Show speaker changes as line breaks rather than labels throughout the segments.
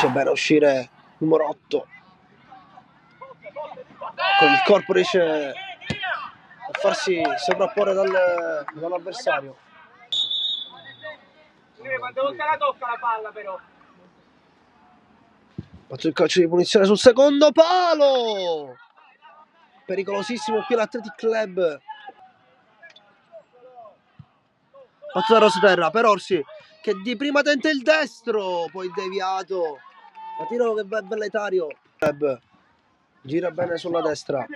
Riesce bene a uscire numero 8. Con il corpo riesce a farsi sovrapporre dall'avversario.
Quante volte la tocca la palla però?
Fatto il calcio di punizione sul secondo palo. Pericolosissimo qui l'Athletic Club. Fatto da Rosaterra per Orsi, che di prima tenta il destro, poi deviato. Ma tiro che è belletario. Gira bene sulla destra.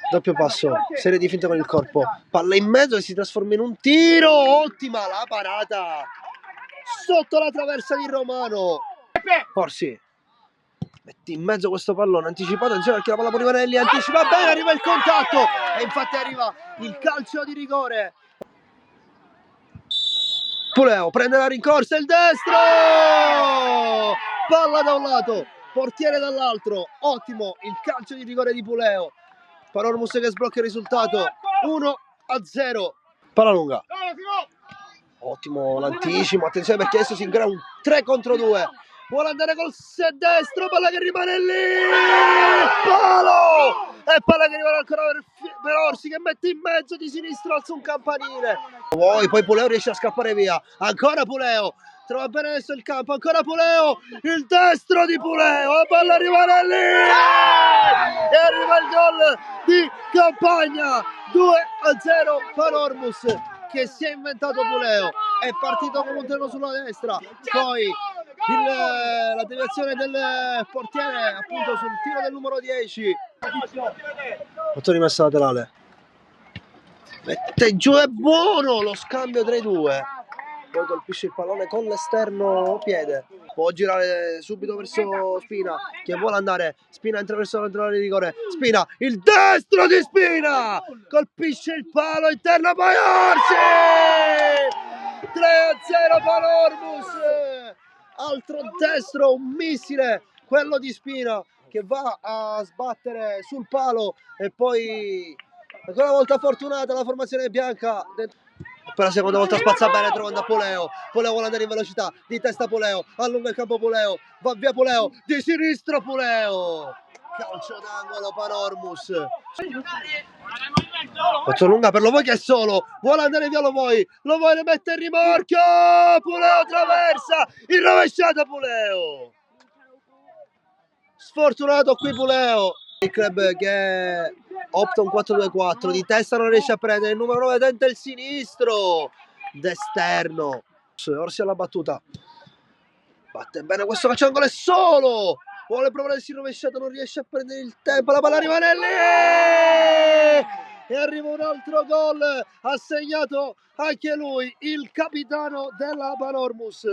Doppio passo, serie di finte con il corpo. Palla in mezzo e si trasforma in un tiro. Ottima la parata. Sotto la traversa di Romano. Orsi metti in mezzo questo pallone anticipato, insieme perché la palla può rimanere lì, anticipa bene, arriva il contatto e infatti arriva il calcio di rigore. Puleo prende la rincorsa, il destro, palla da un lato, portiere dall'altro. Ottimo il calcio di rigore di Puleo. Panormus che sblocca il risultato 1-0. Palla lunga, ottimo l'anticipo, attenzione perché adesso si crea un 3 contro 2. Vuole andare col destro, palla che rimane lì, palo! E palla che rimane ancora per Orsi, che mette in mezzo di sinistro, alza un campanile. Poi Puleo riesce a scappare via, ancora Puleo, trova bene adesso il campo, ancora Puleo, il destro di Puleo, la palla rimane lì e arriva il gol di Campagna, 2-0 Panormus, che si è inventato Puleo, è partito con un treno sulla destra, poi la deviazione del portiere appunto sul tiro del numero 10. Fatto rimessa laterale, mette giù, è buono lo scambio tra i due, poi colpisce il pallone con l'esterno piede, può girare subito verso Spina che vuole andare, Spina entra verso l'entrata di rigore, Spina, il destro di Spina, colpisce il palo interno, poi Orsi, 3-0 Panormus. Altro destro, un missile, quello di Spina, che va a sbattere sul palo e poi ancora una volta fortunata la formazione bianca. Per la seconda volta spazza bene trovando a Puleo. Puleo vuole andare in velocità, di testa Puleo, allunga il campo Puleo, va via Puleo, di sinistro Puleo. Calcio d'angolo Panormus. Faccio lunga per Lovoi che è solo, vuole andare via Lovoi ne mette in rimorchio, Puleo traversa, in rovesciata Puleo. Sfortunato qui Puleo. Il club che opta un 4-2-4, di testa non riesce a prendere, il numero 9 tenta il sinistro, d'esterno. Orsi alla battuta, batte bene questo calcio d'angolo, è solo, vuole provare il rovesciato, non riesce a prendere il tempo, la palla rimane lì e arriva un altro gol, ha segnato anche lui il capitano della Panormus,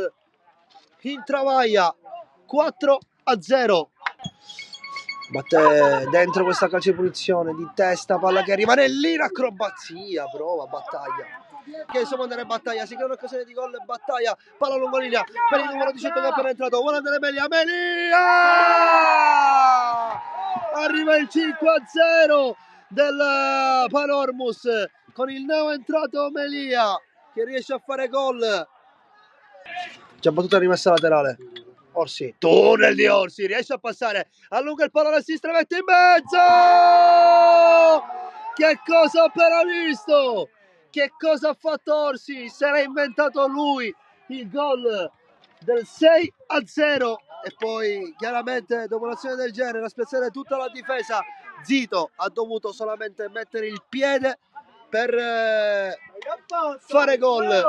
intravaglia 4-0. Batte dentro questa calcio di punizione, di testa, palla che rimane lì in acrobazia, prova, battaglia. Che insomma andare in battaglia, si crea un'occasione di gol, battaglia, palla lungolinea per il numero 18 che è appena entrato, vuole andare Melia, arriva il 5-0 del Panormus con il neo entrato Melia che riesce a fare gol. Già battuta rimessa laterale, Orsi, tunnel di Orsi, riesce a passare, allunga il pallone a sinistra, mette in mezzo, che cosa ho appena visto, che cosa ha fatto Orsi, se l'ha inventato lui il gol del 6-0 e poi chiaramente dopo un'azione del genere a spiazzare tutta la difesa, Zito ha dovuto solamente mettere il piede per fare gol.